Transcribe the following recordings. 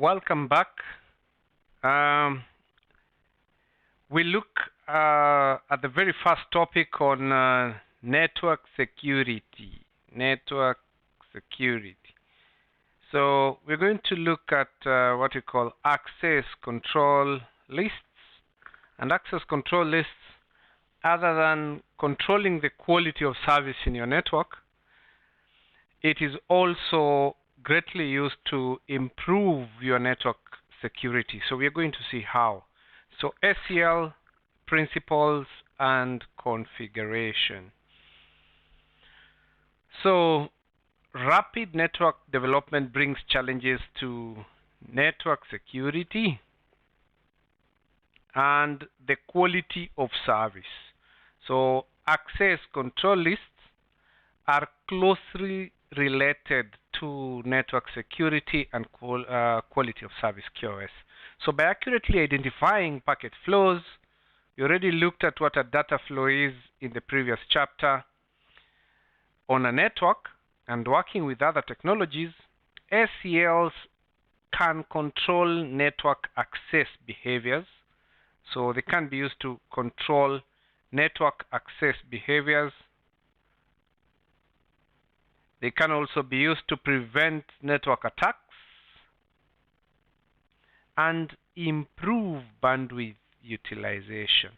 Welcome back. We look at the very first topic on network security. Network security. So we're going to look at what we call access control lists. And access control lists, other than controlling the quality of service in your network, it is also greatly used to improve your network security. So we're going to see how. So ACL principles and configuration. So rapid network development brings challenges to network security and the quality of service. So access control lists are closely related to network security and quality of service QoS. So by accurately identifying packet flows, we already looked at what a data flow is in the previous chapter. On a network and working with other technologies, ACLs can control network access behaviors. So they can be used to control network access behaviors. They can also be used to prevent network attacks and improve bandwidth utilization,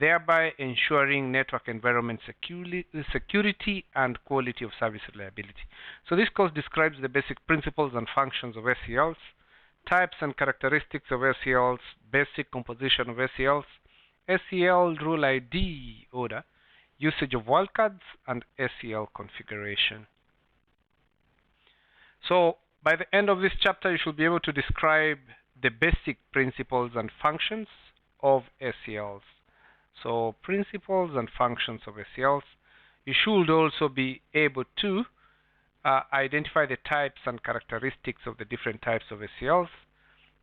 thereby ensuring network environment security and quality of service reliability. So this course describes the basic principles and functions of ACLs, types and characteristics of ACLs, basic composition of ACLs, ACL rule ID order, usage of wildcards, and ACL configuration. So by the end of this chapter, you should be able to describe the basic principles and functions of ACLs. So principles and functions of ACLs. You should also be able to identify the types and characteristics of the different types of ACLs,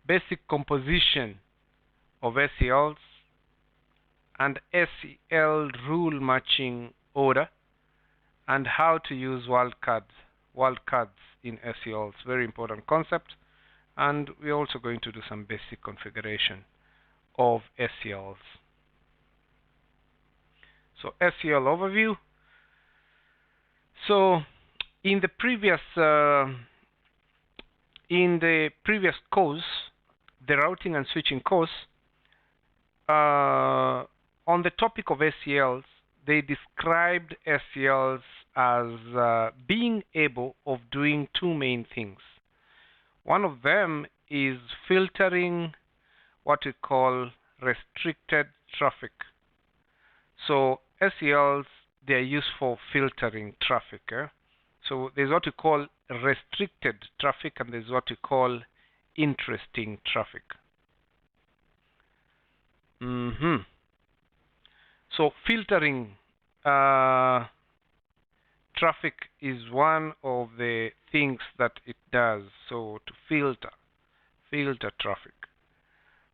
basic composition of ACLs, and ACL rule matching order, and how to use wildcards in ACLs. Very important concept. And we're also going to do some basic configuration of ACLs. So ACL overview. So in the previous course, the routing and switching course, on the topic of ACLs, they described ACLs as being able of doing two main things. One of them is filtering what we call restricted traffic. So ACLs, they are used for filtering traffic. So there's what we call restricted traffic and there's what we call interesting traffic. So filtering traffic is one of the things that it does. So to filter traffic.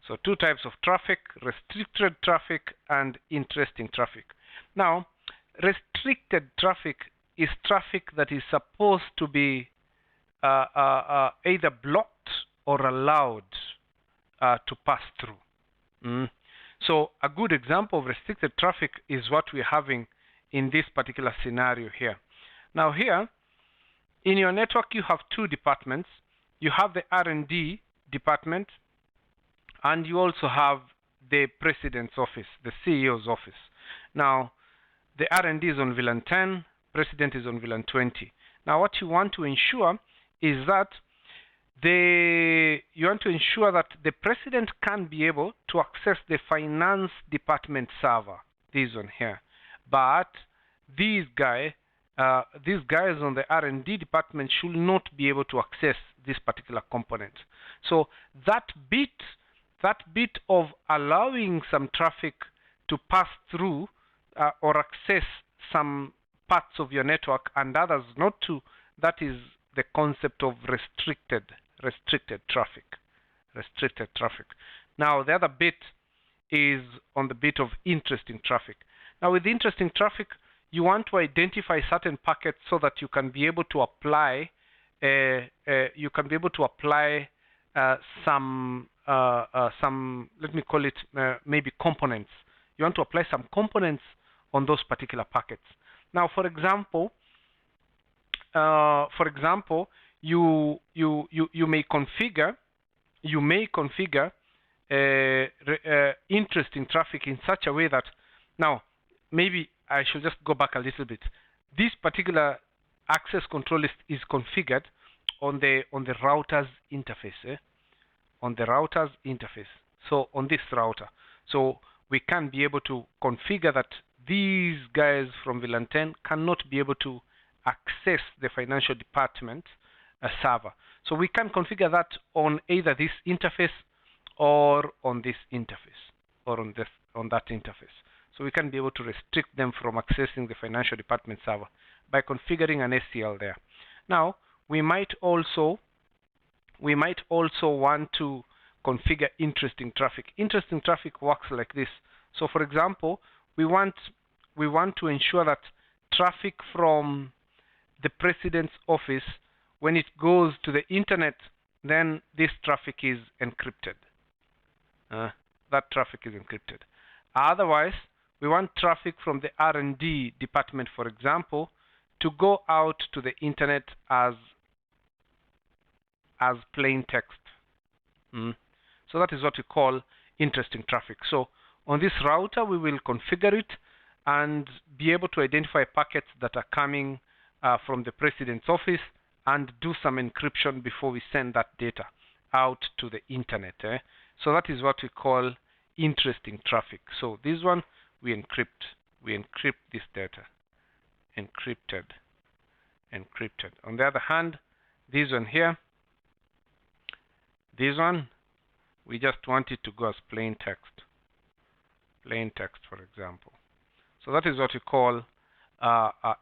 So two types of traffic: restricted traffic and interesting traffic. Now, restricted traffic is traffic that is supposed to be either blocked or allowed to pass through. So a good example of restricted traffic is what we're having in this particular scenario here. Now here, in your network, you have two departments. You have the R&D department, and you also have the president's office, the CEO's office. Now, the R&D is on VLAN 10, president is on VLAN 20. Now, what you want to ensure is that the president can be able to access the finance department server. This one here, but these guys on the R&D department should not be able to access this particular component. So that bit of allowing some traffic to pass through or access some parts of your network and others not to, that is the concept of restricted traffic. Now the other bit is on the bit of interesting traffic. Now with interesting traffic, you want to identify certain packets so that you can be able to apply some, let me call it maybe components. You want to apply some components on those particular packets. Now, for example, you may configure interesting traffic in such a way that, now maybe I should just go back a little bit. This particular access control list is configured on the router's interface, on the router's interface. So on this router, so we can be able to configure that these guys from VLAN 10 cannot be able to access the financial department server. So we can configure that on either this interface or on this interface, or on that interface. So we can be able to restrict them from accessing the financial department server by configuring an ACL there. Now, we might also want to configure interesting traffic. Interesting traffic works like this. So, for example, we want to ensure that traffic from the president's office, when it goes to the internet, then this traffic is encrypted. That traffic is encrypted. Otherwise, we want traffic from the R&D department, for example, to go out to the internet as plain text. So that is what we call interesting traffic. So on this router, we will configure it and be able to identify packets that are coming from the president's office and do some encryption before we send that data out to the internet. So that is what we call interesting traffic. So this one, we encrypt this data. Encrypted. On the other hand, this one here, this one, we just want it to go as plain text. Plain text, for example. So that is what we call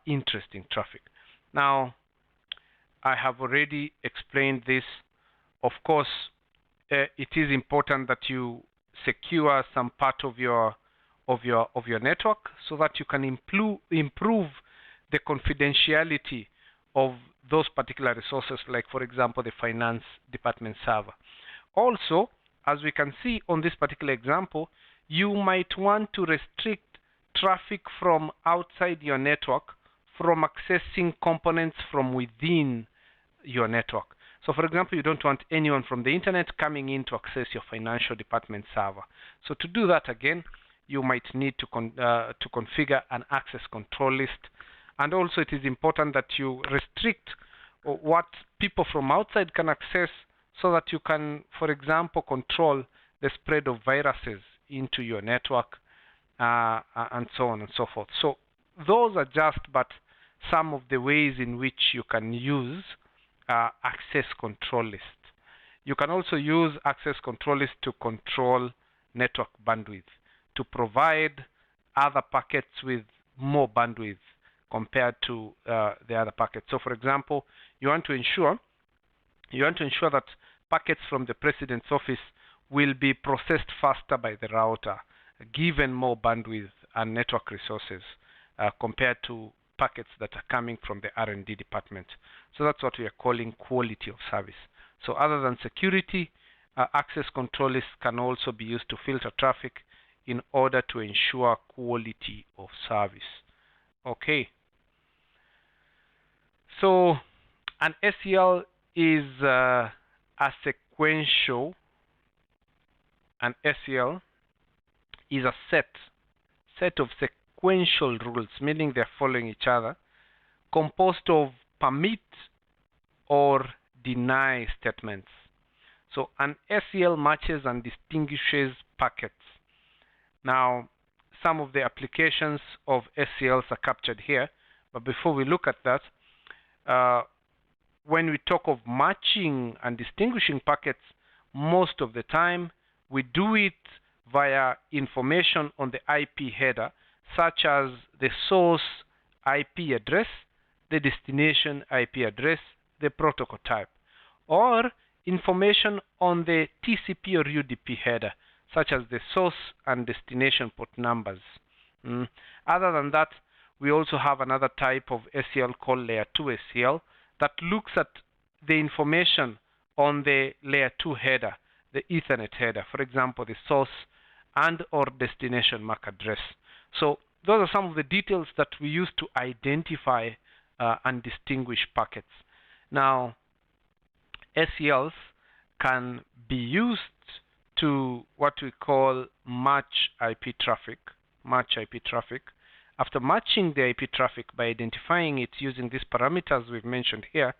interesting traffic. Now, I have already explained this. Of course, it is important that you secure some part of your network so that you can improve the confidentiality of those particular resources, like, for example, the finance department server. Also, as we can see on this particular example, you might want to restrict traffic from outside your network from accessing components from within your network. So, for example, you don't want anyone from the internet coming in to access your financial department server. So to do that, again, you might need to configure an access control list. And also, it is important that you restrict what people from outside can access so that you can, for example, control the spread of viruses into your network and so on and so forth. So those are just but some of the ways in which you can use access control list. You can also use access control list to control network bandwidth, to provide other packets with more bandwidth compared to the other packets. So, for example, you want to ensure that packets from the president's office will be processed faster by the router, given more bandwidth and network resources compared to packets that are coming from the R&D department. So that's what we are calling quality of service. So other than security, access control lists can also be used to filter traffic in order to ensure quality of service. Okay. So an ACL is a sequential. An ACL is a set of sequential rules, meaning they're following each other, composed of permit or deny statements. So an ACL matches and distinguishes packets. Now, some of the applications of ACLs are captured here, but before we look at that, when we talk of matching and distinguishing packets, most of the time we do it via information on the IP header, such as the source IP address, the destination IP address, the protocol type, or information on the TCP or UDP header, such as the source and destination port numbers. Other than that, we also have another type of ACL called Layer 2 ACL that looks at the information on the layer 2 header, the Ethernet header, for example, the source and or destination MAC address. So those are some of the details that we use to identify and distinguish packets. Now, ACLs can be used to what we call match IP traffic. After matching the IP traffic by identifying it using these parameters we've mentioned here,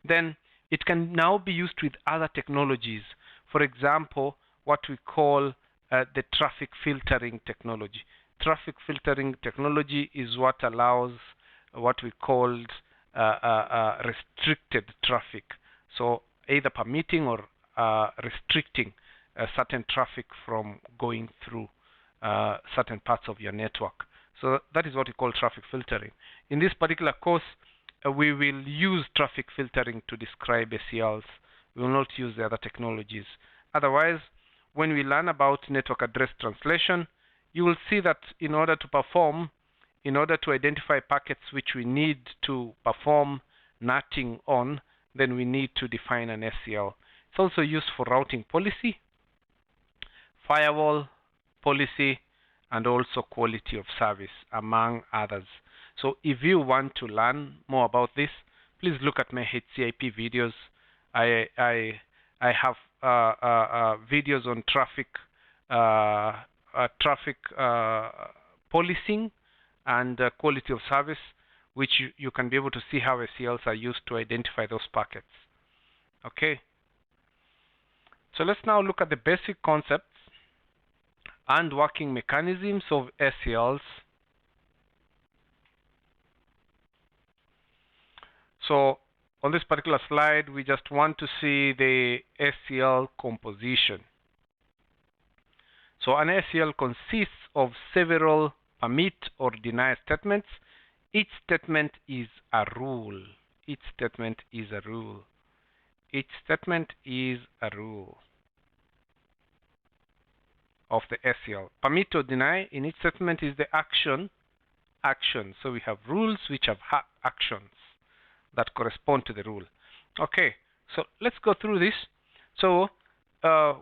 then it can now be used with other technologies. For example, what we call the traffic filtering technology. Traffic filtering technology is what allows what we called restricted traffic. So either permitting or restricting certain traffic from going through certain parts of your network. So that is what we call traffic filtering. In this particular course, we will use traffic filtering to describe ACLs. We will not use the other technologies. Otherwise, when we learn about network address translation, you will see that in order to identify packets which we need to perform NATing on, then we need to define an ACL. It's also used for routing policy, firewall policy, and also quality of service, among others. So if you want to learn more about this, please look at my HCIP videos. I have videos on traffic policing and quality of service, which you can be able to see how ACLs are used to identify those packets. Okay. So let's now look at the basic concepts and working mechanisms of ACLs. So on this particular slide, we just want to see the ACL composition. So an ACL consists of several permit or deny statements. Each statement is a rule. Each statement is a rule. Each statement is a rule of the ACL. Permit or deny in each statement is the action. So we have rules which have actions that correspond to the rule. Okay, so let's go through this. So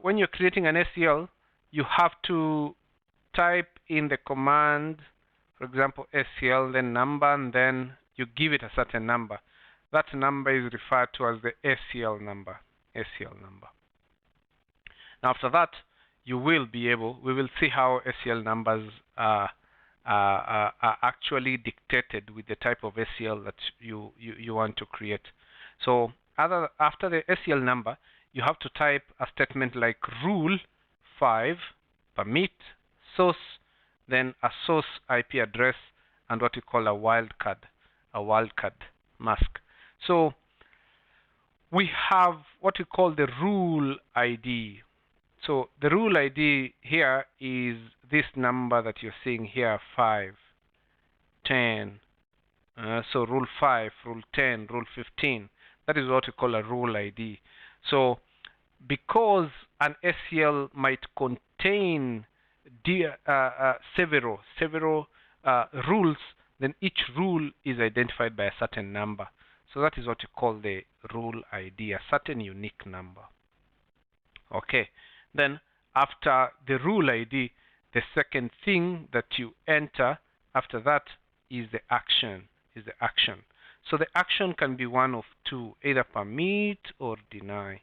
when you're creating an ACL, you have to type in the command, for example, ACL, then number, and then you give it a certain number. That number is referred to as the ACL number. ACL number. Now after that, we will see how ACL numbers are actually dictated with the type of ACL that you want to create. So after the ACL number, you have to type a statement like rule 5, permit, source, then a source IP address, and what we call a wildcard mask. So we have what we call the rule ID. So the rule ID here is this number that you're seeing here, 5, 10. So rule 5, rule 10, rule 15. That is what we call a rule ID. So because an ACL might contain several rules, then each rule is identified by a certain number. So that is what you call the rule ID, a certain unique number. Okay. Then after the rule ID, the second thing that you enter after that is the action. So the action can be one of two, either permit or deny.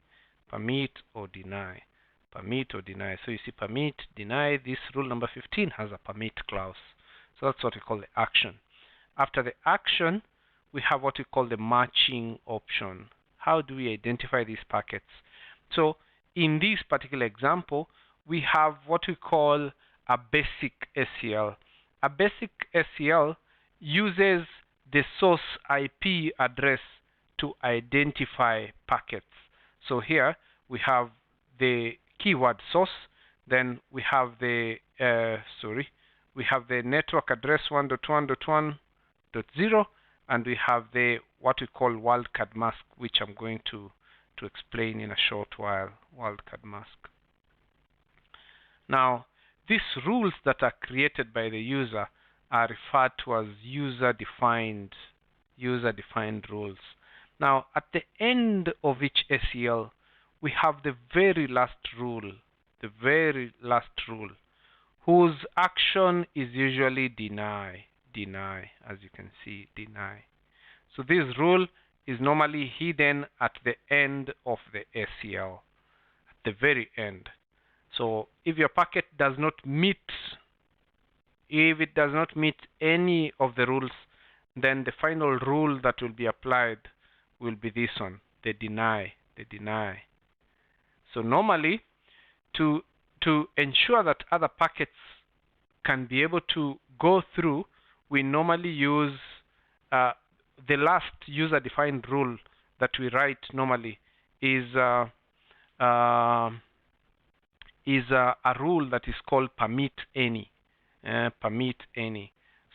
Permit or deny. Permit or deny. So you see permit, deny. This rule number 15 has a permit clause. So that's what we call the action. After the action, we have what we call the matching option. How do we identify these packets? So in this particular example, we have what we call a basic ACL. A basic ACL uses the source IP address to identify packets. So here we have the keyword source, then we have the network address 1.1.1.0, and we have the what we call wildcard mask, which I'm going to explain in a short while. Wildcard mask. Now, these rules that are created by the user are referred to as user-defined rules. Now, at the end of each ACL, we have the very last rule, whose action is usually deny, as you can see, deny. So this rule is normally hidden at the end of the ACL, at the very end. So if your packet does not meet, any of the rules, then the final rule that will be applied will be this one, the deny. So normally, to ensure that other packets can be able to go through, we normally use the last user-defined rule that we write normally is a rule that is called permit any.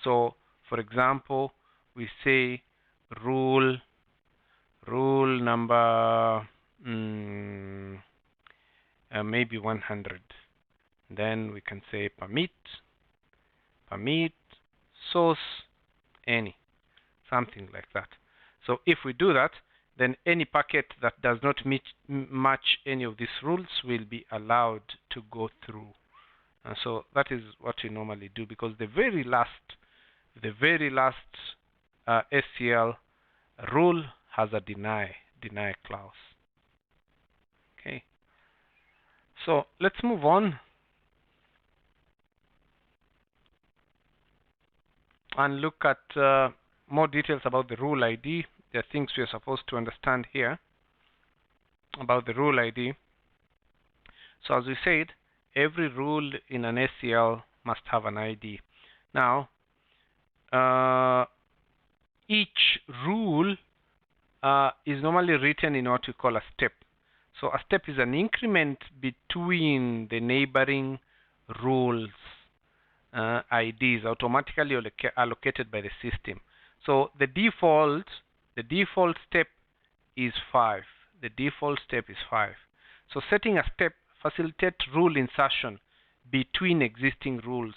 So, for example, we say rule number maybe 100. Then we can say permit source any, something like that. So if we do that, then any packet that does not match any of these rules will be allowed to go through. And so that is what we normally do, because the very last ACL rule has a deny clause. Okay. So let's move on and look at more details about the rule ID. There are things we are supposed to understand here about the rule ID. So as we said, every rule in an ACL must have an ID. Now, each rule is normally written in what we call a step. So a step is an increment between the neighboring rules IDs automatically allocated by the system. So the default step is 5. So setting a step facilitates rule insertion between existing rules.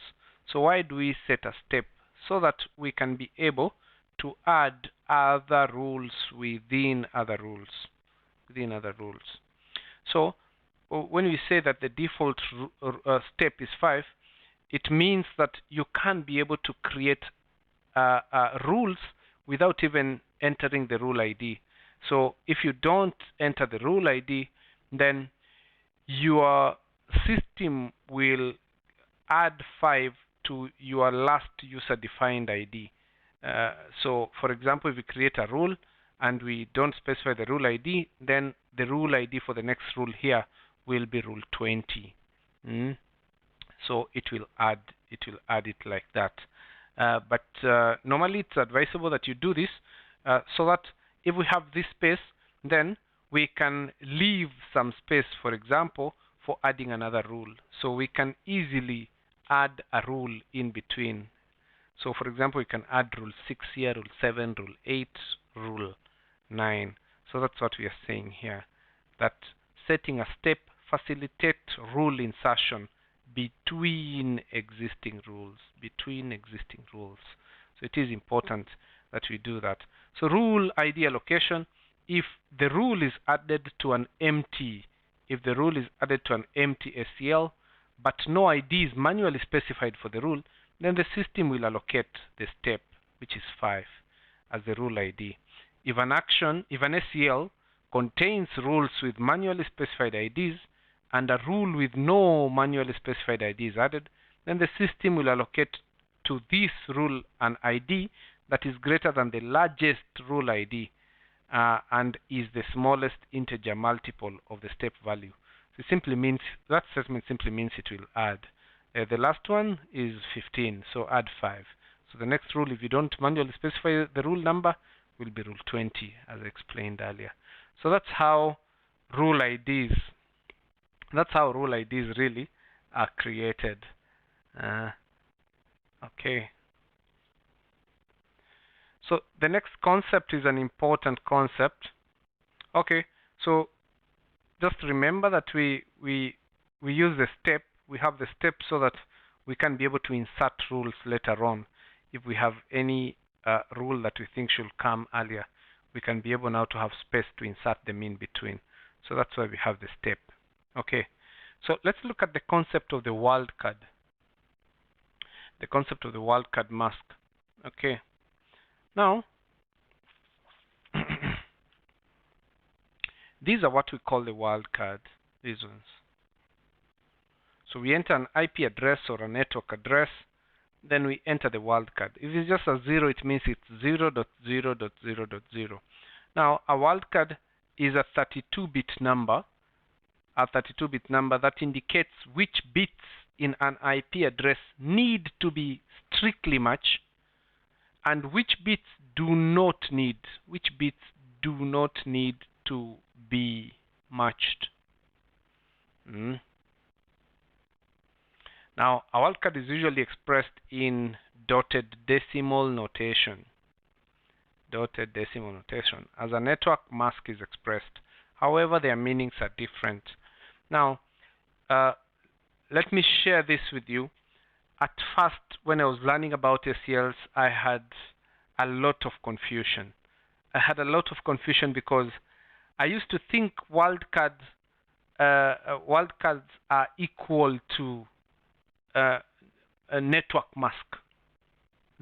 So why do we set a step? So that we can be able to add other rules within other rules. So when we say that the default step is 5, it means that you can be able to create rules without even entering the rule ID. So if you don't enter the rule ID, then your system will add 5 to your last user-defined ID. So for example, if we create a rule and we don't specify the rule ID, then the rule ID for the next rule here will be rule 20. So it will add it like that. But normally it's advisable that you do this so that if we have this space, then we can leave some space, for example, for adding another rule. So we can easily add a rule in between. So for example, we can add rule 6 here, rule 7, rule 8, rule 9. So that's what we are saying here, that setting a step facilitates rule insertion between existing rules. So it is important that we do that. So rule ID allocation, if the rule is added to an empty ACL, but no ID is manually specified for the rule, then the system will allocate the step, which is 5, as the rule ID. If an ACL contains rules with manually specified IDs and a rule with no manually specified ID is added, then the system will allocate to this rule an ID that is greater than the largest rule ID and is the smallest integer multiple of the step value. So that statement simply means it will add. The last one is 15, so add 5. So the next rule, if you don't manually specify the rule number, will be rule 20, as I explained earlier. So that's how rule IDs really are created. Okay. So the next concept is an important concept. Okay, so just remember that we use the step. We have the step so that we can be able to insert rules later on. If we have any rule that we think should come earlier, we can be able now to have space to insert them in between. So that's why we have the step. Okay, so let's look at the concept of the wildcard. The concept of the wildcard mask. Okay, now these are what we call the wildcard, these ones. So we enter an IP address or a network address, then we enter the wildcard. If it's just a 0, it means it's 0.0.0.0. Now, a wildcard is a 32-bit number, that indicates which bits in an IP address need to be strictly matched and which bits do not need to be matched. Now, a wildcard is usually expressed in dotted decimal notation. Dotted decimal notation, as a network mask is expressed. However, their meanings are different. Now, let me share this with you. At first, when I was learning about ACLs, I had a lot of confusion. Because I used to think wildcards are equal to a network mask.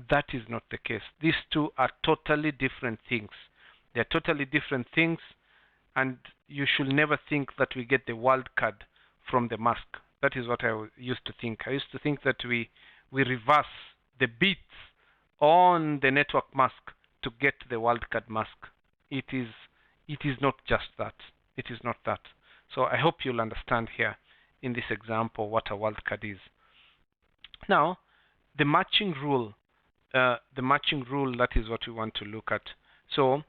That is not the case. These two are totally different things. They're totally different things, and you should never think that we get the wildcard from the mask. That is what I used to think. I used to think that we reverse the bits on the network mask to get the wildcard mask. It is not just that. It is not that. So I hope you'll understand here in this example what a wildcard is. Now, the matching rule, that is what we want to look at. So,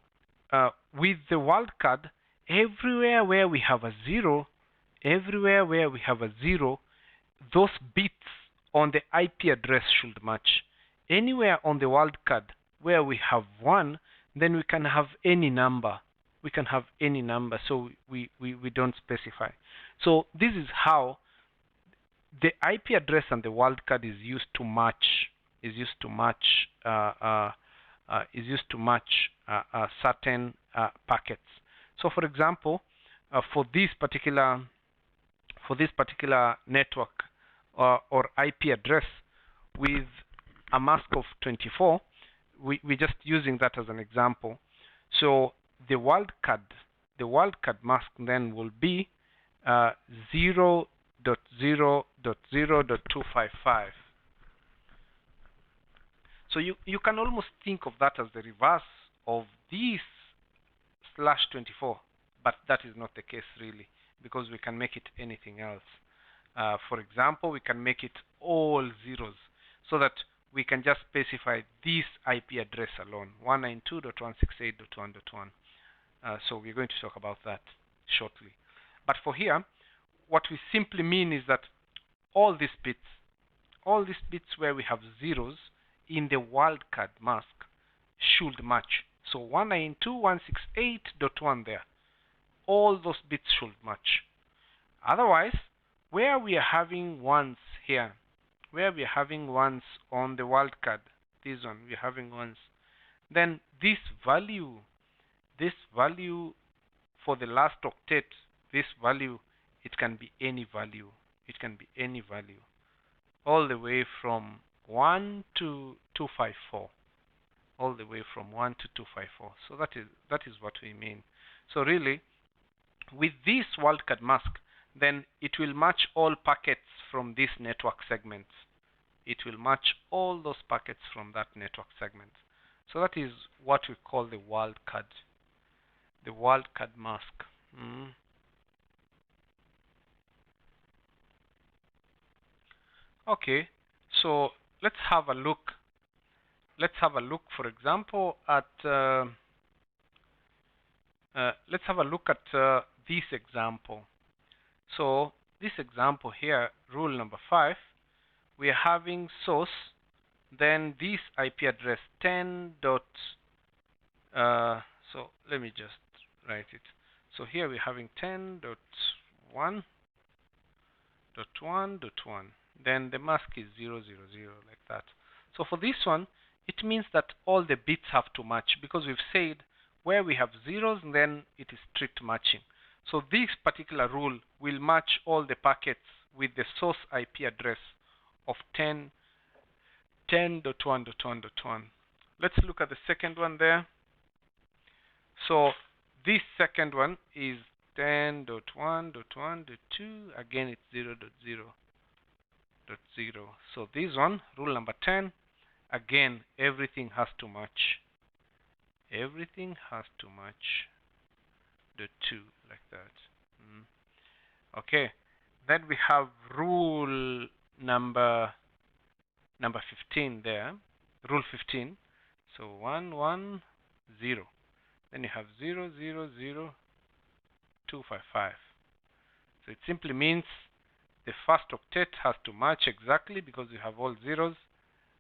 with the wildcard, everywhere where we have a 0, those bits on the IP address should match. Anywhere on the wildcard where we have 1, then we can have any number. So we don't specify. So this is how the IP address and the wildcard is used to match certain packets. So, for example, for this particular network or IP address with a mask of 24, we're just using that as an example. So the wildcard mask then will be 0.0.0.255. So you can almost think of that as the reverse of this /24, but that is not the case really, because we can make it anything else. For example, we can make it all zeros, so that we can just specify this IP address alone, 192.168.1.1. So we're going to talk about that shortly. But for here, what we simply mean is that all these bits where we have zeros in the wildcard mask should match. So 192.168.1 there, all those bits should match. Otherwise, where we are having ones here, where we are having ones on the wildcard, this one we are having ones, then this value for the last octet, this value, it can be any value. All the way from 1 to 254. All the way from 1 to 254. So that is what we mean. So really, with this wildcard mask, then it will match all packets from this network segment. It will match all those packets from that network segment. So that is what we call the wildcard mask. Okay, so let's have a look. For example, at let's have a look at this example. So this example here, rule number 5, we are having source, then this IP address 10. So let me just write it. So here we're having 10.1.1.1. Then the mask is 000 like that. So for this one, it means that all the bits have to match, because we've said where we have zeros, then it is strict matching. So this particular rule will match all the packets with the source IP address of 10.1.1.1. Let's look at the second one there. So this second one is 10.1.1.2. Again, it's 0.0.0. So this one, rule number 10, again, everything has to match. Everything has to match the 2 like that. Okay. Then we have rule number 15 there. Rule 15. So 1, 1, 0. Then you have 0, 0, 0, 2, 5, 5. So it simply means the first octet has to match exactly because you have all zeros.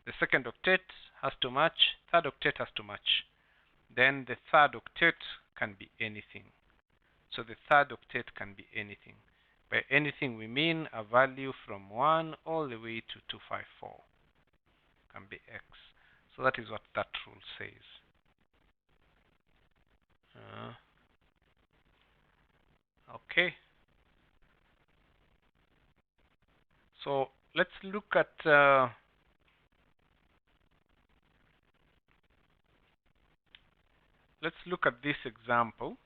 The second octet has to match. Third octet has to match. Then the third octet can be anything. So the third octet can be anything. By anything we mean a value from 1 all the way to 254. Can be X. So that is what that rule says. Okay. So let's look at this example.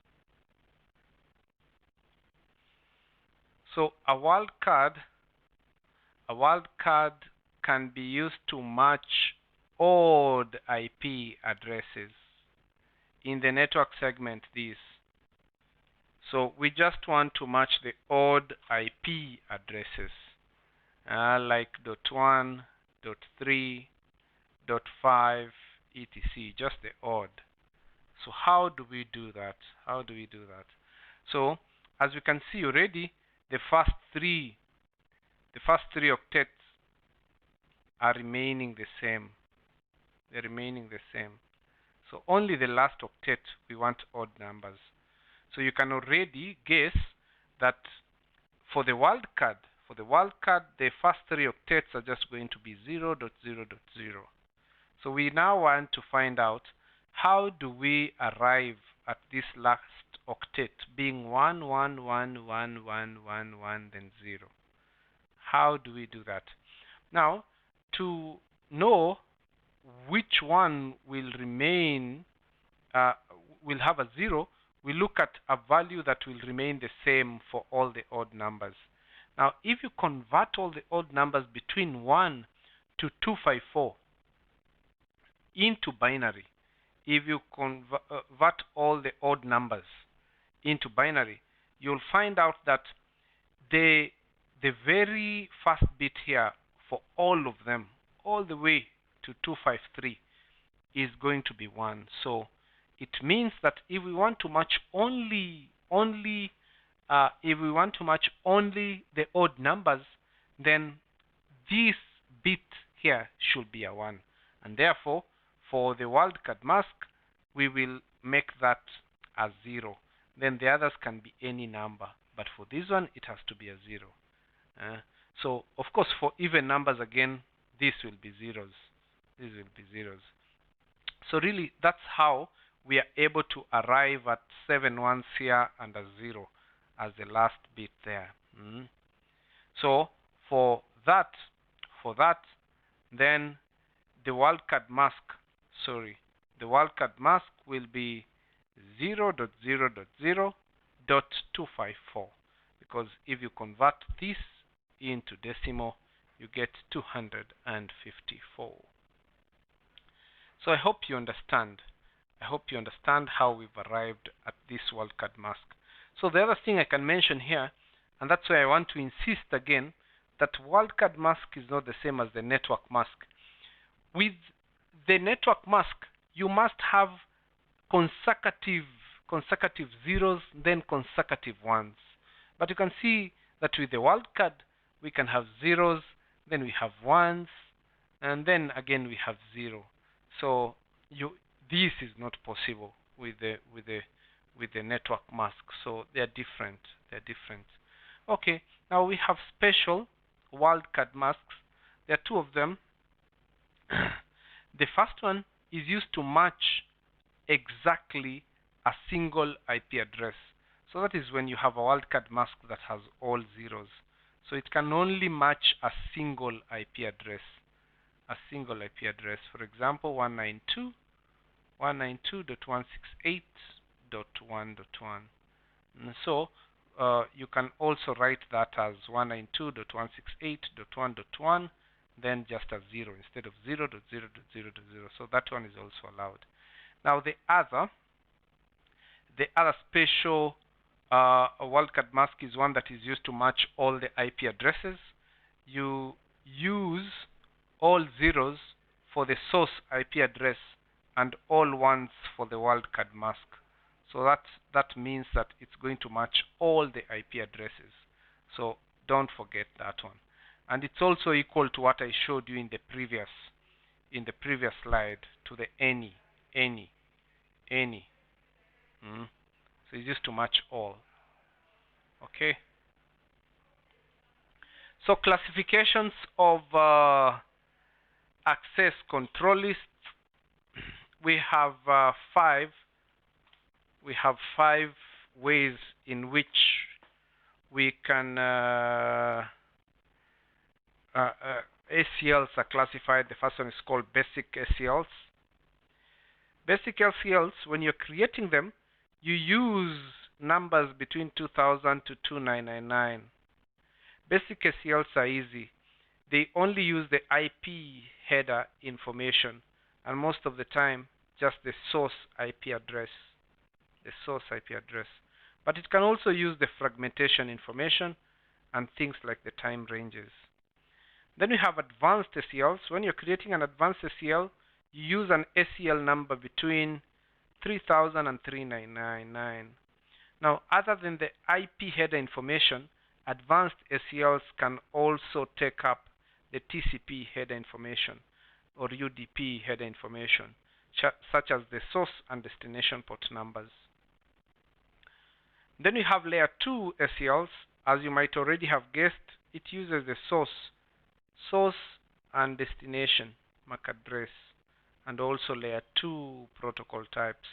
So a wildcard can be used to match odd IP addresses in the network segment this. So we just want to match the odd IP addresses like .1, .3, .5, etc. Just the odd. So how do we do that? So as you can see already, the first three octets are remaining the same. They're remaining the same. So only the last octet we want odd numbers. So you can already guess that for the wildcard, the first three octets are just going to be 0.0.0. So we now want to find out how do we arrive at this last octet being 1, 1, 1, 1, 1, 1, 1, then 0. How do we do that? Now, to know which one will remain, will have a 0, we look at a value that will remain the same for all the odd numbers. Now, if you convert all the odd numbers between 1 to 254 into binary, if you convert all the odd numbers into binary, you'll find out that the very first bit here for all of them, all the way to 253, is going to be 1. So it means that if we want to match only the odd numbers, then this bit here should be a 1, and therefore for the wildcard mask we will make that a 0. Then the others can be any number, but for this one it has to be a 0. So of course for even numbers again, this will be zeros. These will be zeros. So really that's how we are able to arrive at 7 ones here and a 0 as the last bit there. So for that, then the wildcard mask will be 0.0.0.254, because if you convert this into decimal, you get 254. So I hope you understand. How we've arrived at this wildcard mask. So the other thing I can mention here, and that's why I want to insist again, that wildcard mask is not the same as the network mask. With the network mask, you must have consecutive zeros, then consecutive ones. But you can see that with the wildcard, we can have zeros, then we have ones, and then again we have 0. So this is not possible with the network mask. So they are different. Okay, now we have special wildcard masks. There are 2 of them. The first one is used to match exactly a single IP address. So that is when you have a wildcard mask that has all zeros. So it can only match a single IP address. A single IP address. For example, 192.168.1.1. So you can also write that as 192.168.1.1, then just a 0 instead of 0.0.0.0. So that one is also allowed. Now the other special wildcard mask is one that is used to match all the IP addresses. You use all zeros for the source IP address and all ones for the wildcard mask. So that means that it's going to match all the IP addresses. So don't forget that one. And it's also equal to what I showed you in the previous slide, to the any. So it's just to match all. Okay. So classifications of access control lists. We have five ways in which we can ACLs are classified. The first one is called basic ACLs. Basic ACLs, when you're creating them, you use numbers between 2000 to 2999. Basic ACLs are easy. They only use the IP header information, and most of the time just the source IP address. But it can also use the fragmentation information and things like the time ranges. Then we have advanced ACLs. When you're creating an advanced ACL, you use an ACL number between 3000 and 3999. Now, other than the IP header information, advanced ACLs can also take up the TCP header information or UDP header information, such as the source and destination port numbers. Then we have layer 2 ACLs. As you might already have guessed, it uses the source and destination MAC address, and also layer 2 protocol types.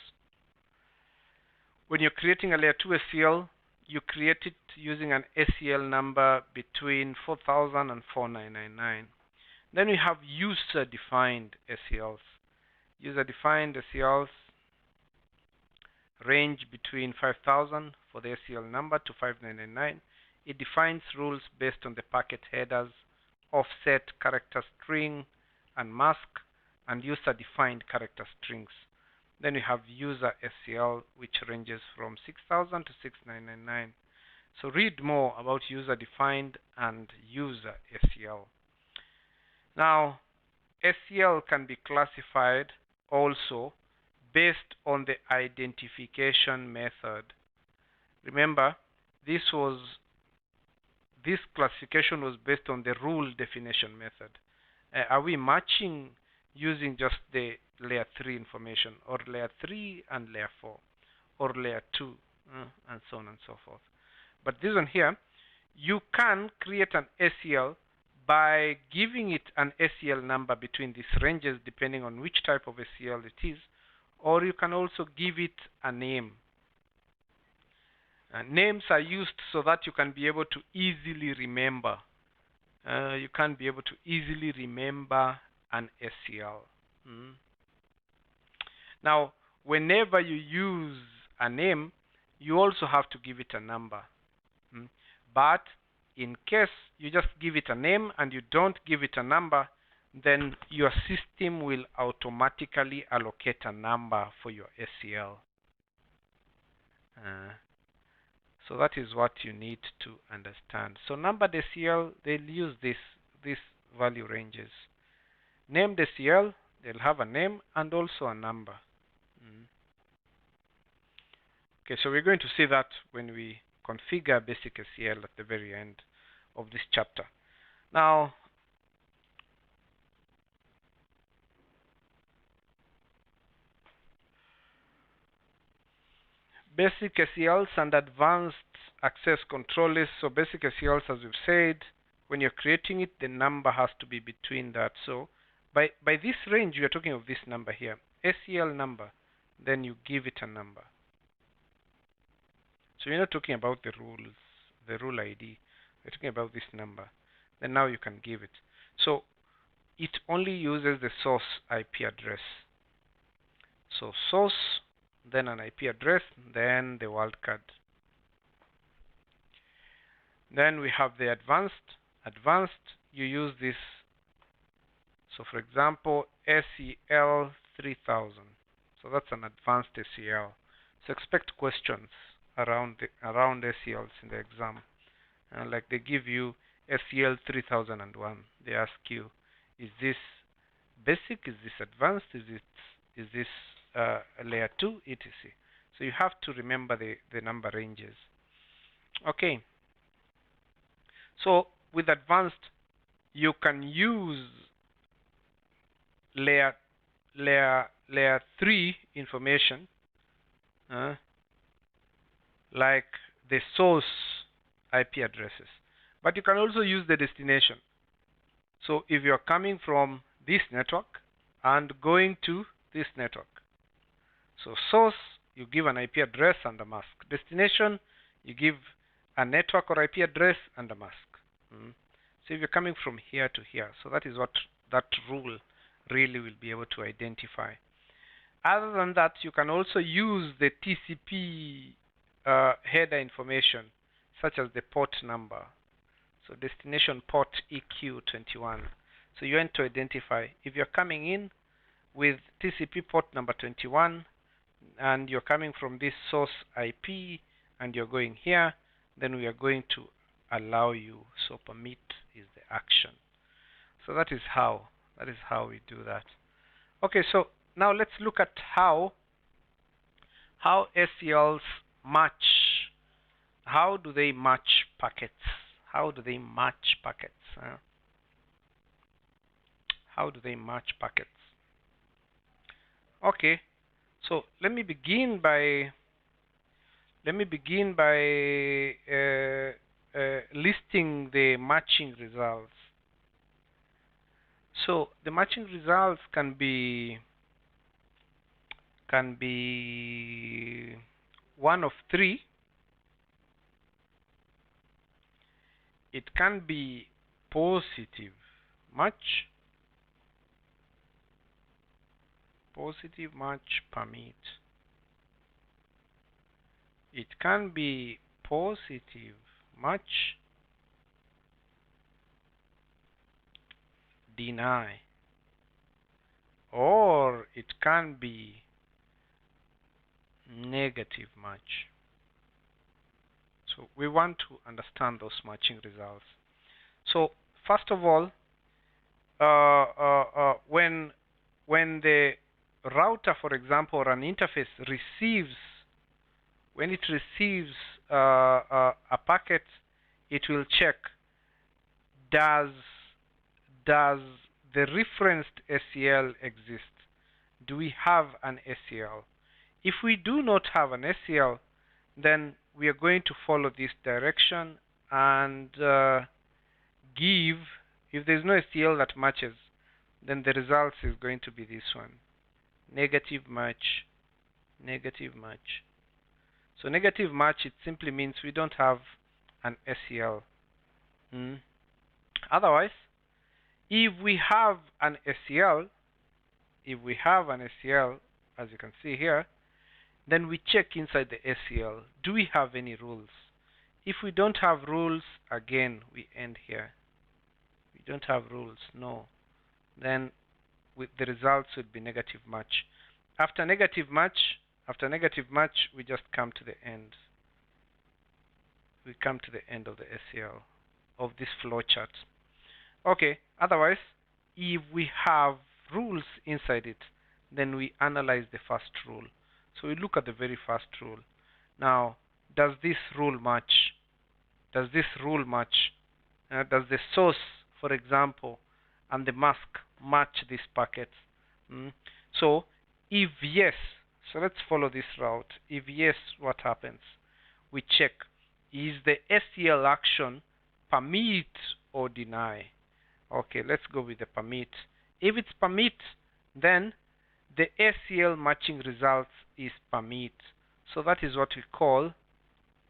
When you're creating a layer 2 ACL, you create it using an ACL number between 4000 and 4999. Then we have user-defined ACLs. User-defined ACLs range between 5000 for the ACL number to 5999. It defines rules based on the packet headers, offset, character string, and mask, and user-defined character strings. Then we have user ACL, which ranges from 6000 to 6999. So read more about user-defined and user ACL. Now, ACL can be classified also based on the identification method. Remember, this classification was based on the rule definition method. Are we matching using just the layer 3 information, or layer 3 and layer 4, or layer 2, and so on and so forth? But this one here, you can create an ACL by giving it an ACL number between these ranges, depending on which type of ACL it is, or you can also give it a name. Names are used so that you can be able to easily remember. You can be able to easily remember an ACL. Now, whenever you use a name, you also have to give it a number. But in case you just give it a name and you don't give it a number, then your system will automatically allocate a number for your ACL. So that is what you need to understand. So numbered ACL, they'll use these value ranges. Named ACL, they'll have a name and also a number. Okay, so we're going to see that when we configure basic ACL at the very end of this chapter. Now, basic ACLs and advanced access control lists. So basic ACLs, as we've said, when you're creating it, the number has to be between that. So by this range, we are talking of this number here, ACL number, then you give it a number. So we're not talking about the rules, the rule ID. We're talking about this number. Then now you can give it. So it only uses the source IP address. So source, then an IP address, then the wildcard. Then we have the advanced. Advanced, you use this. So for example, ACL 3000. So that's an advanced ACL. So expect questions around ACLs in the exam. Like they give you ACL 3001. They ask you, is this basic? Is this advanced? Is this layer 2, etc. So you have to remember the number ranges. Okay. So with advanced, you can use layer 3 information, like the source IP addresses, but you can also use the destination. So if you're coming from this network and going to this network, so source, you give an IP address and a mask. Destination, you give a network or IP address and a mask. So if you're coming from here to here, so that is what that rule really will be able to identify. Other than that, you can also use the TCP header information, such as the port number. So destination port EQ21. So you want to identify if you're coming in with TCP port number 21 and you're coming from this source IP and you're going here, then we are going to allow you. So permit is the action. So that is how we do that. Okay, so now let's look at how ACLs match. How do they match packets? How do they match packets? How do they match packets? Okay, so let me begin by listing the matching results. So the matching results can be one of three. It can be positive match, permit. It can be positive match, deny, or it can be negative match. So we want to understand those matching results. So first of all, when the router, for example, or an interface receives a packet, it will check, does the referenced ACL exist? Do we have an ACL? If we do not have an ACL, then we are going to follow this direction and give, if there's no ACL that matches, then the result is going to be this one, negative match, negative match. So negative match, it simply means we don't have an ACL. Otherwise, if we have an ACL, as you can see here, then we check inside the ACL, do we have any rules? If we don't have rules, again, we end here. We don't have rules, no. Then with the results would be negative match. After negative match, we just come to the end. We come to the end of the ACL, of this flow chart. Okay, otherwise, if we have rules inside it, then we analyze the first rule. So we look at the very first rule. Now, does this rule match? Does this rule match? Does the source, for example, and the mask match this packet? So, if yes, so let's follow this route. If yes, what happens? We check, is the ACL action permit or deny? Okay, let's go with the permit. If it's permit, then the ACL matching results is permit. So that is what we call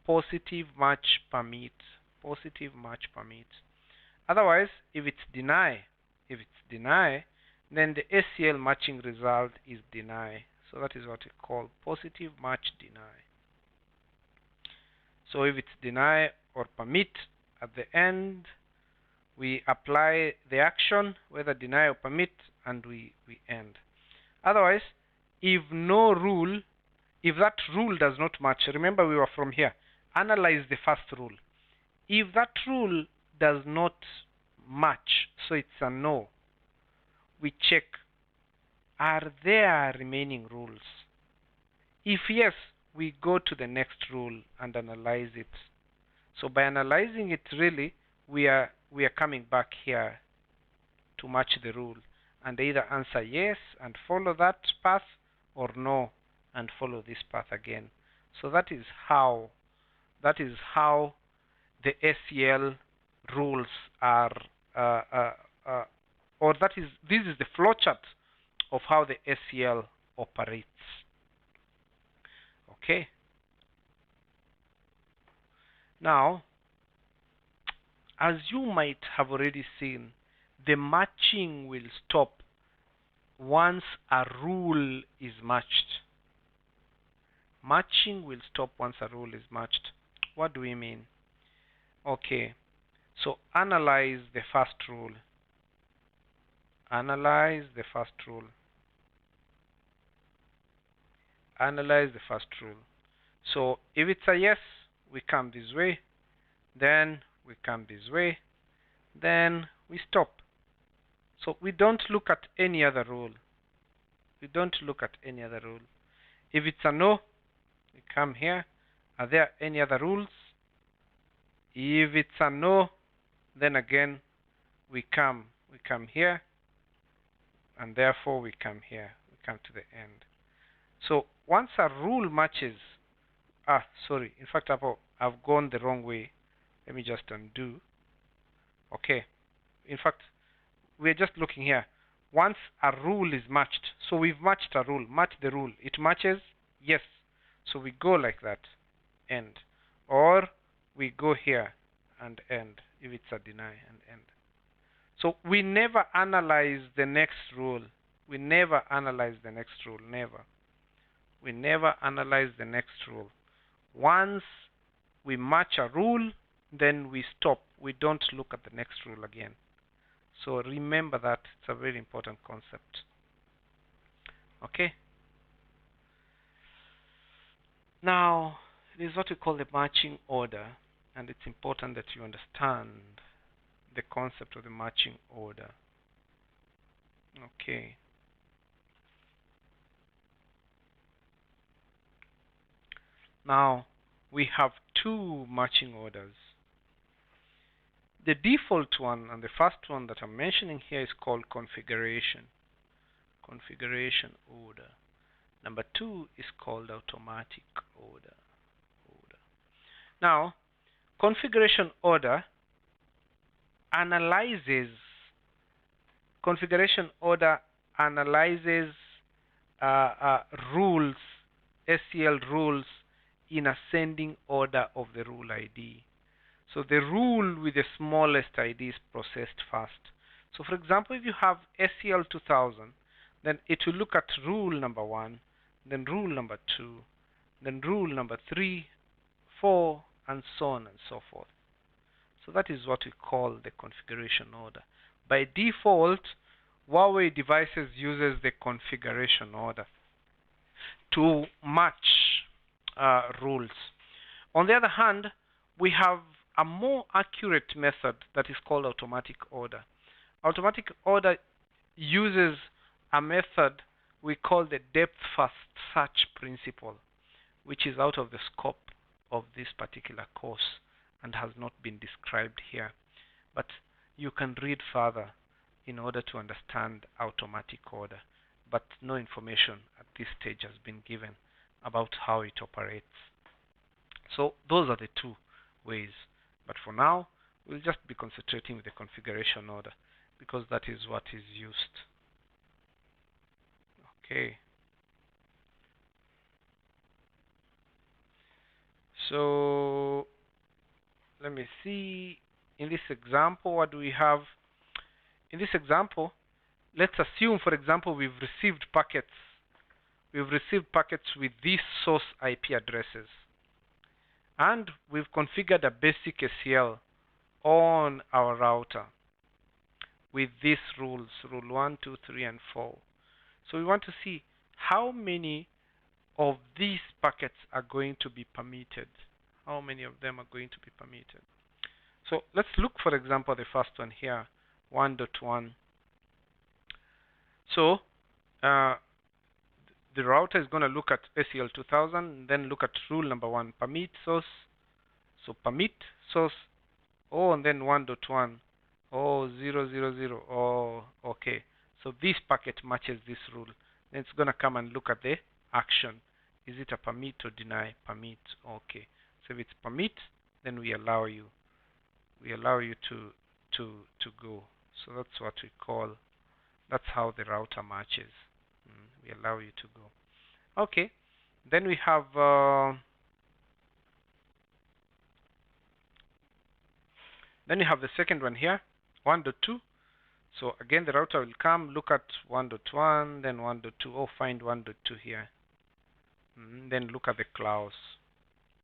positive match permit. Positive match permit. Otherwise, if it's deny, then the ACL matching result is deny. So that is what we call positive match deny. So if it's deny or permit, at the end we apply the action, whether deny or permit, and we end. Otherwise, if that rule does not match, remember we were from here, analyze the first rule. If that rule does not match, so it's a no, we check, are there remaining rules? If yes, we go to the next rule and analyze it. So by analyzing it, really, we are coming back here to match the rule and either answer yes and follow that path, or no and follow this path again. So that is how the ACL rules are, this is the flowchart of how the ACL operates. Okay. Now, as you might have already seen, the matching will stop once a rule is matched. Matching will stop once a rule is matched. What do we mean? Okay, so analyze the first rule. Analyze the first rule. Analyze the first rule. So if it's a yes, we come this way, then we come this way, then we stop. So we don't look at any other rule. We don't look at any other rule. If it's a no, we come here. Are there any other rules? If it's a no, then again we come here, and therefore we come here. We come to the end. So once a rule matches, sorry, in fact I've gone the wrong way. Let me just undo. Okay, in fact we're just looking here. Once a rule is matched, so we've matched a rule. Match the rule. It matches, yes. So we go like that, end. Or we go here and end, if it's a deny, and end. So we never analyze the next rule. We never analyze the next rule, never. We never analyze the next rule. Once we match a rule, then we stop. We don't look at the next rule again. So remember that. It's a very important concept. Okay? Now, it is what we call the matching order, and it's important that you understand the concept of the matching order. Okay. Now, we have two matching orders. The default one, and the first one that I'm mentioning here, is called configuration. Configuration order. Number two is called automatic order. Now, configuration order analyzes rules, ACL rules, in ascending order of the rule ID. So the rule with the smallest ID is processed first. So for example, if you have ACL 2000, then it will look at rule number 1, then rule number 2, then rule number 3, 4, and so on and so forth. So that is what we call the configuration order. By default, Huawei devices uses the configuration order to match rules. On the other hand, we have a more accurate method that is called automatic order. Automatic order uses a method we call the depth first search principle, which is out of the scope of this particular course and has not been described here. But you can read further in order to understand automatic order. But no information at this stage has been given about how it operates. So those are the two ways. But for now, we'll just be concentrating with the configuration order because that is what is used. Okay. So let me see. In this example, what do we have? In this example, let's assume, for example, we've received packets. We've received packets with these source IP addresses. And we've configured a basic ACL on our router with these rules, rule 1, 2, 3, and 4. So we want to see how many of these packets are going to be permitted. How many of them are going to be permitted? So let's look, for example, the first one here, 1.1. So the router is going to look at ACL 2000, then look at rule number 1, permit source. So permit source, and then 1.1, 000, okay. So this packet matches this rule. Then it's going to come and look at the action. Is it a permit or deny? Permit, okay. So if it's permit, then we allow you. We allow you to go. So that's what we call, that's how the router matches. We allow you to go. Okay. Then we have the second one here, 1.2. So again, the router will come, look at 1.1, then 1.2. Oh, find 1.2 here. Then look at the clause,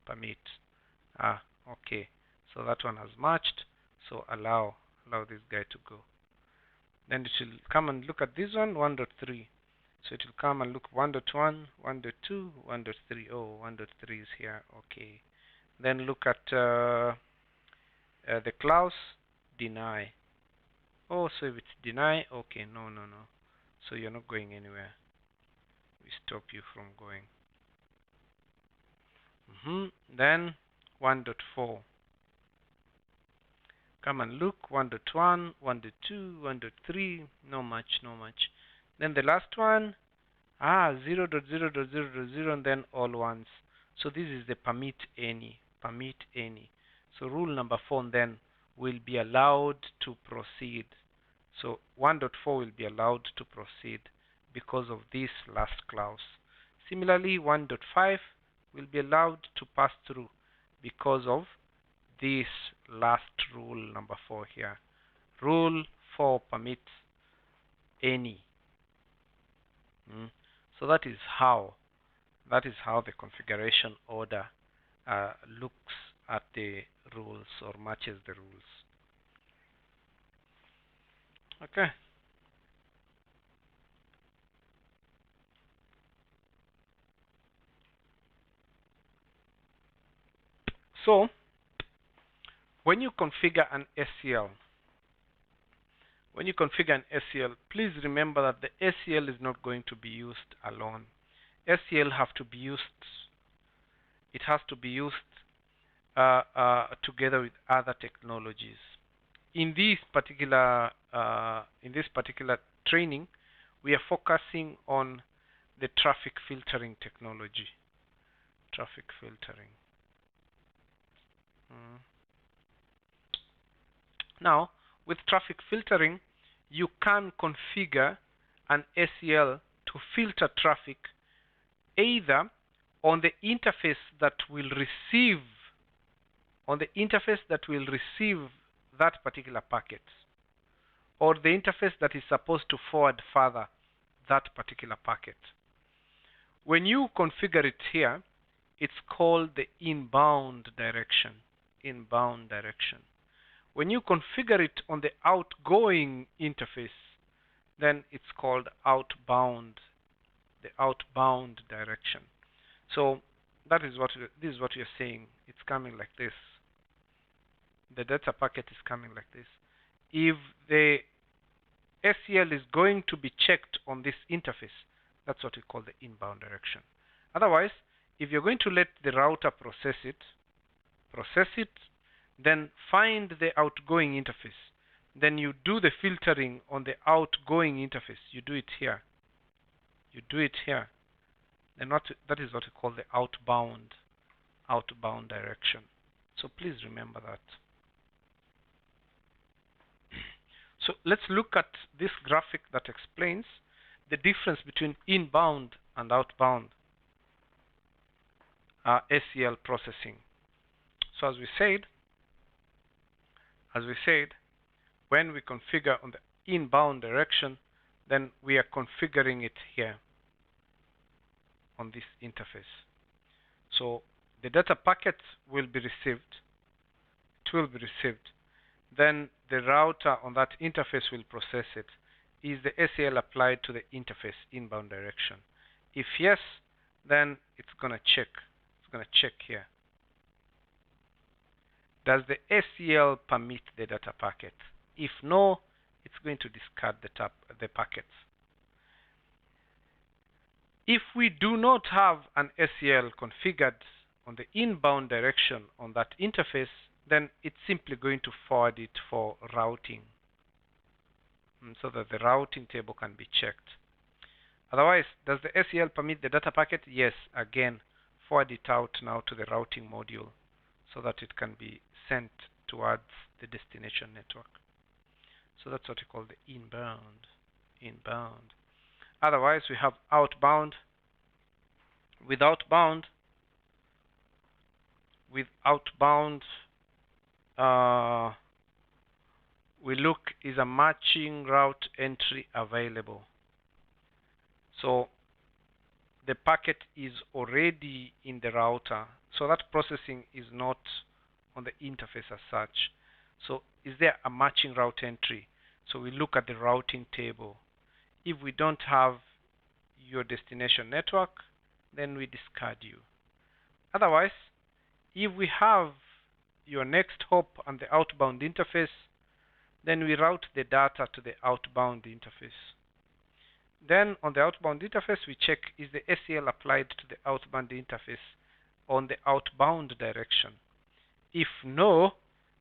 permit. Okay. So that one has matched. So allow this guy to go. Then it will come and look at this one, 1.3. So it will come and look 1.1, 1.2, 1.3. Oh, 1.3 is here. Okay. Then look at the clause, deny. Oh, so if it's deny, okay, no. So you're not going anywhere. We stop you from going. Then 1.4. Come and look, 1.1, 1.2, 1.3, no much. Then the last one, 0.0.0.0, and then all ones. So this is the permit any. So rule number 4 then will be allowed to proceed. So 1.4 will be allowed to proceed because of this last clause. Similarly, 1.5 will be allowed to pass through because of this last rule number 4 here. Rule 4 permits any. So that is how the configuration order looks at the rules or matches the rules. Okay. So when you configure an ACL, please remember that the ACL is not going to be used alone. ACL have to be used. It has to be used together with other technologies. In this particular training, we are focusing on the traffic filtering technology. Traffic filtering. Now, with traffic filtering, you can configure an ACL to filter traffic either on the interface that will receive that particular packet, or the interface that is supposed to forward further that particular packet. When you configure it here, it's called the inbound direction. When you configure it on the outgoing interface, then it's called outbound, the outbound direction. So this is what you're saying. It's coming like this. The data packet is coming like this. If the ACL is going to be checked on this interface, that's what we call the inbound direction. Otherwise, if you're going to let the router process it, then find the outgoing interface. Then you do the filtering on the outgoing interface. You do it here. And that is what we call the outbound direction. So please remember that. So let's look at this graphic that explains the difference between inbound and outbound ACL processing. So as we said, when we configure on the inbound direction, then we are configuring it here on this interface. So the data packet will be received. It will be received. Then the router on that interface will process it. Is the ACL applied to the interface inbound direction? If yes, then it's going to check. It's going to check here. Does the ACL permit the data packet? If no, it's going to discard the packets. If we do not have an ACL configured on the inbound direction on that interface, then it's simply going to forward it for routing, so that the routing table can be checked. Otherwise, does the ACL permit the data packet? Yes, again, forward it out now to the routing module so that it can be sent towards the destination network. So that's what we call the inbound. Otherwise, we have outbound. With outbound, we look, is a matching route entry available? So the packet is already in the router, so that processing is not on the interface as such. So is there a matching route entry? So we look at the routing table. If we don't have your destination network, then we discard you. Otherwise, if we have your next hop on the outbound interface, then we route the data to the outbound interface. Then on the outbound interface, we check, is the ACL applied to the outbound interface on the outbound direction? If no,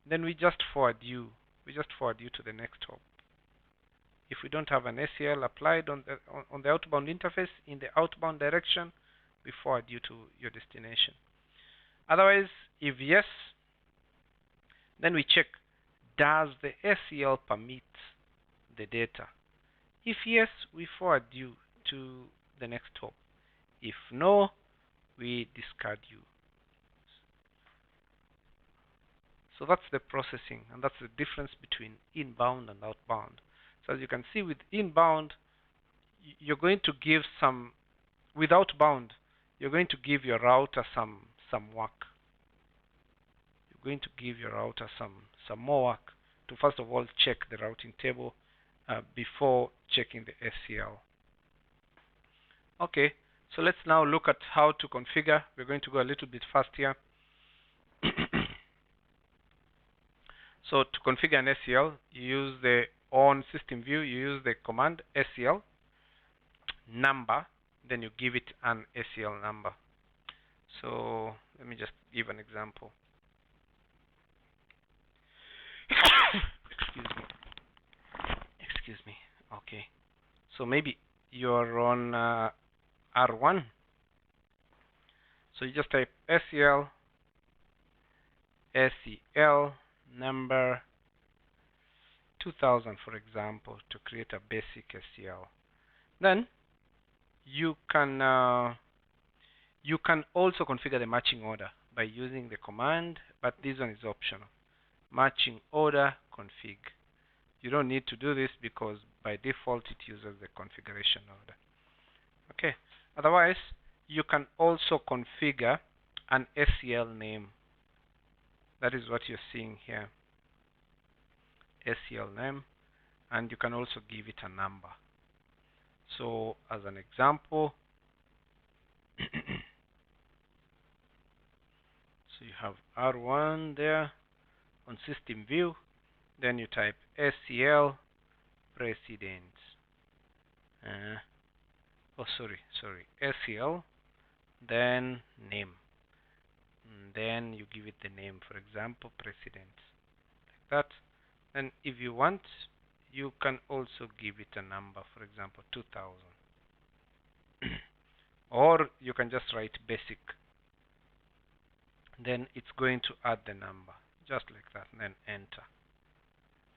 then we just forward you. We just forward you to the next hop. If we don't have an ACL applied on the outbound interface in the outbound direction, we forward you to your destination. Otherwise, if yes, then we check, does the ACL permit the data? If yes, we forward you to the next hop. If no, we discard you. So that's the processing, and that's the difference between inbound and outbound. So as you can see, with inbound, you're going to give some, with outbound, you're going to give your router some work. You're going to give your router some more work to first of all check the routing table before checking the ACL. Okay, so let's now look at how to configure. We're going to go a little bit fast here. So to configure an ACL, you use the on system view, you use the command ACL number, then you give it an ACL number. So let me just give an example. Excuse me. Okay. So maybe you're on R1. So you just type ACL number 2000, for example, to create a basic ACL. Then you can also configure the matching order by using the command, but this one is optional. Matching order config. You don't need to do this because by default it uses the configuration order. Okay. Otherwise, you can also configure an ACL name. That is what you're seeing here. ACL name, and you can also give it a number. So as an example, so you have R1 there on system view, then you type ACL precedent. ACL, then name. And then you give it the name, for example, precedent, like that. And if you want, you can also give it a number, for example, 2000. Or you can just write basic. Then it's going to add the number, just like that, and then enter.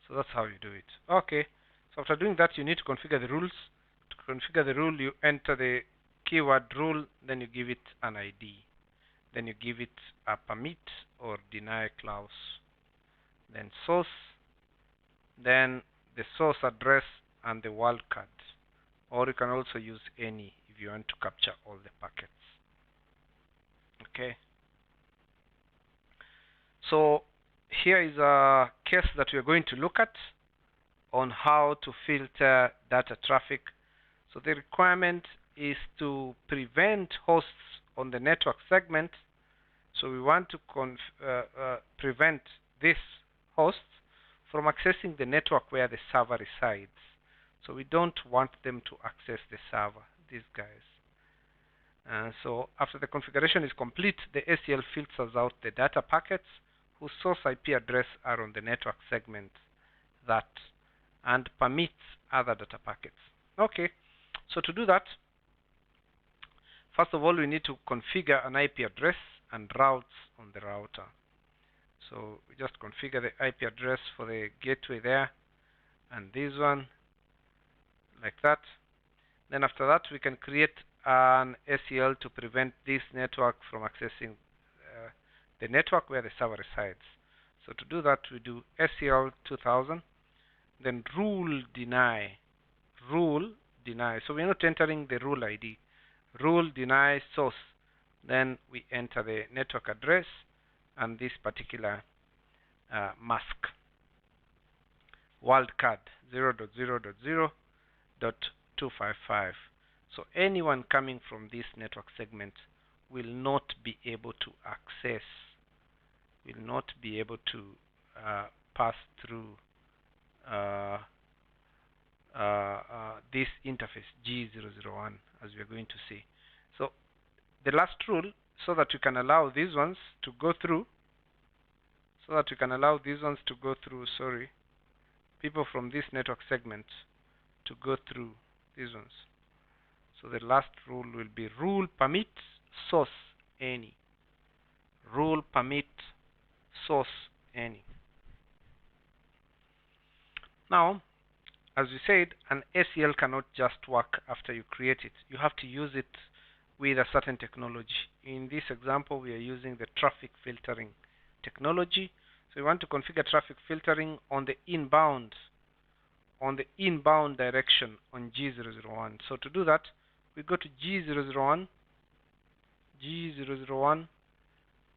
So that's how you do it. Okay, so after doing that, you need to configure the rules. To configure the rule, you enter the keyword rule, then you give it an ID. then you give it a permit or deny clause, then source, then the source address and the wildcard, or you can also use any if you want to capture all the packets. Okay, so here is a case that we are going to look at on how to filter data traffic. So the requirement is to prevent hosts on the network segment. So we want to prevent these hosts from accessing the network where the server resides. So we don't want them to access the server, these guys. So after the configuration is complete, the ACL filters out the data packets whose source IP address are on the network segment and permits other data packets. Okay, so to do that, first of all, we need to configure an IP address and routes on the router. So we just configure the IP address for the gateway there and this one like that. Then after that, we can create an ACL to prevent this network from accessing the network where the server resides. So to do that, we do ACL 2000, then rule deny. So we're not entering the rule ID. Rule deny source. Then we enter the network address and this particular mask. Wildcard 0.0.0.255. So anyone coming from this network segment will not be able to access, will not be able to pass through this interface G001, as we are going to see. So the last rule, so that you can allow these ones to go through, people from this network segment to go through these ones. So the last rule will be rule permit source any. Rule permit source any. Now, as we said, an ACL cannot just work after you create it. You have to use it with a certain technology. In this example, we are using the traffic filtering technology. So we want to configure traffic filtering on the inbound direction on G001. So to do that, we go to G001,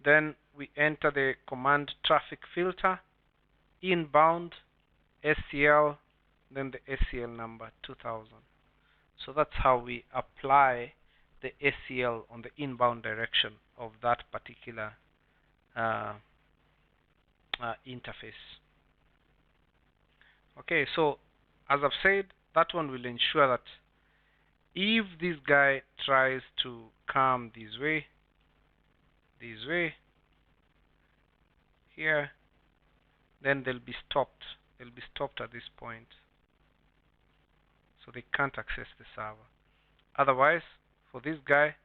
then we enter the command traffic filter, inbound, ACL, then the ACL number 2000. So that's how we apply the ACL on the inbound direction of that particular interface. Okay, so as I've said, that one will ensure that if this guy tries to come this way, here, then they'll be stopped. They'll be stopped at this point. So they can't access the server. Otherwise, for this guy,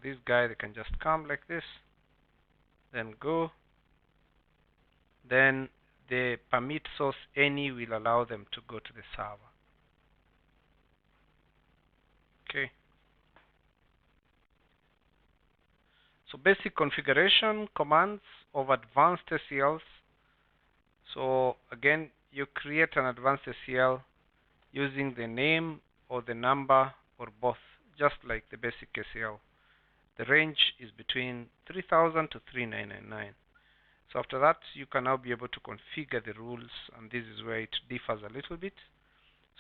they can just come like this, then go. Then the permit source any will allow them to go to the server. Okay. So basic configuration commands of advanced ACLs. So again, you create an advanced ACL using the name or the number or both, just like the basic ACL. The range is between 3000 to 3999. So after that, you can now be able to configure the rules, and this is where it differs a little bit.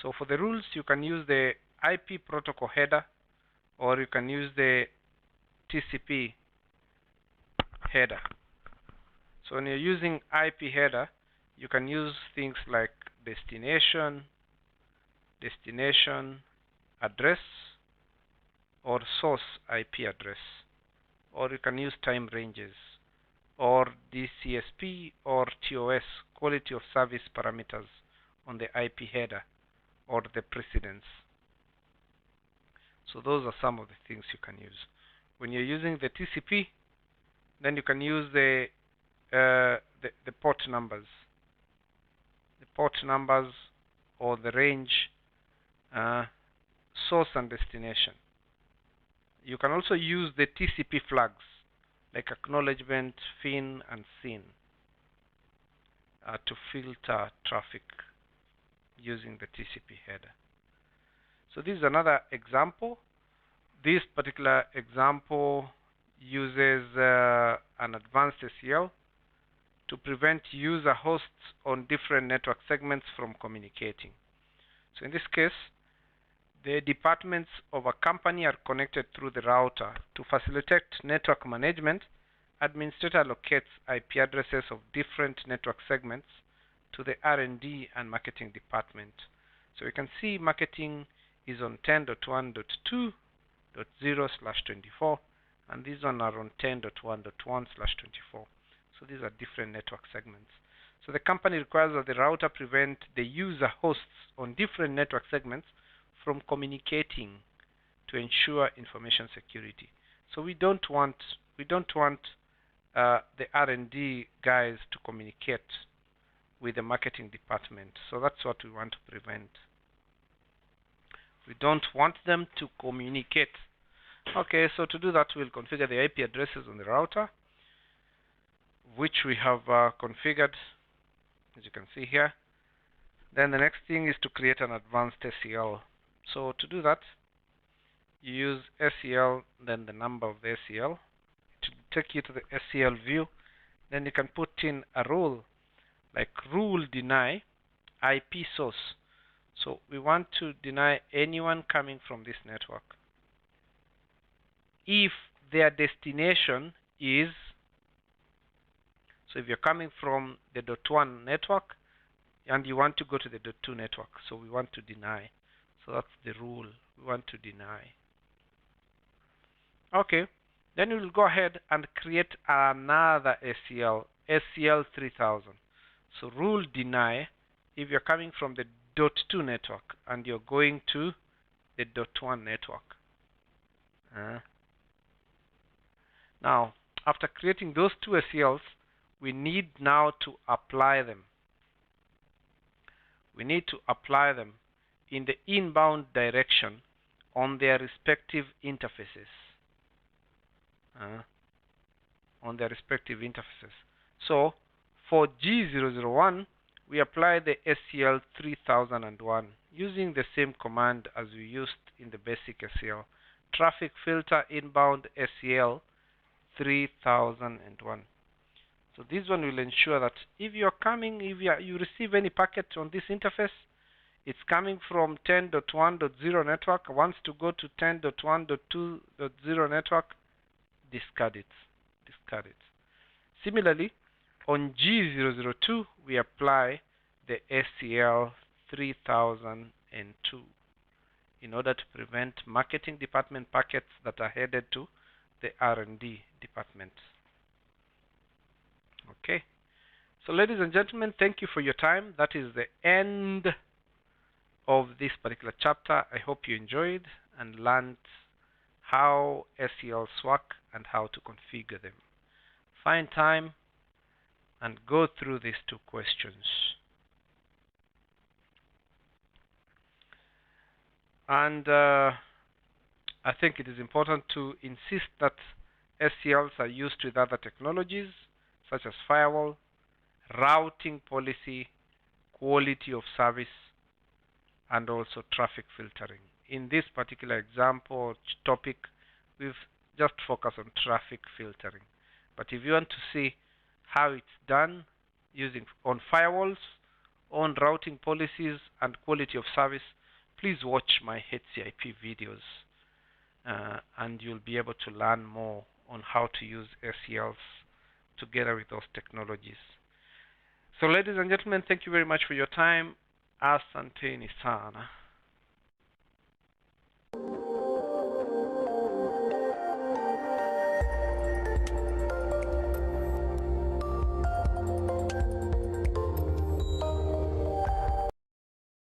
So for the rules, you can use the IP protocol header, or you can use the TCP header. So when you're using IP header, you can use things like destination address, or source IP address, or you can use time ranges, or DCSP or TOS, quality of service parameters, on the IP header, or the precedence. So those are some of the things you can use. When you're using the TCP, then you can use the port numbers, or the range, source and destination. You can also use the TCP flags. like acknowledgement, fin, and sin to filter traffic using the TCP header. So this is another example. This particular example uses an advanced ACL to prevent user hosts on different network segments from communicating. So in this case, the departments of a company are connected through the router. To facilitate network management, administrator allocates IP addresses of different network segments to the R&D and marketing department. So you can see marketing is on 10.1.2.0/24, and these one are on 10.1.1/24. So these are different network segments. So the company requires that the router prevent the user hosts on different network segments from communicating to ensure information security. So we don't want the R&D guys to communicate with the marketing department. So that's what we want to prevent. We don't want them to communicate. Okay, so to do that, we'll configure the IP addresses on the router, which we have configured, as you can see here. Then the next thing is to create an advanced ACL. So to do that, you use ACL, then the number of the ACL. It will take you to the ACL view. Then you can put in a rule, like rule deny IP source. So we want to deny anyone coming from this network if their destination is, so if you're coming from the .1 network and you want to go to the .2 network, so we want to deny. So that's the rule, we want to deny. Okay, then we'll go ahead and create another ACL, ACL 3000. So rule deny if you're coming from the .2 network and you're going to the .1 network. Now, after creating those two ACLs, we need now to apply them. We need to apply them in the inbound direction on their respective interfaces. So, for G001, we apply the ACL 3001 using the same command as we used in the basic ACL. Traffic filter inbound ACL 3001. So this one will ensure that if you receive any packet on this interface, it's coming from 10.1.0 network, wants to go to 10.1.2.0 network, discard it. Similarly, on G002, we apply the ACL 3002 in order to prevent marketing department packets that are headed to the R&D department. Okay, so ladies and gentlemen, thank you for your time. That is the end of this particular chapter. I hope you enjoyed and learned how ACLs work and how to configure them. Find time and go through these two questions. And I think it is important to insist that ACLs are used with other technologies such as firewall, routing policy, quality of service, and also traffic filtering. In this particular example topic, we've just focused on traffic filtering. But if you want to see how it's done using on firewalls, on routing policies, and quality of service, please watch my HCIP videos and you'll be able to learn more on how to use ACLs together with those technologies. So ladies and gentlemen, thank you very much for your time. Asanteni sana.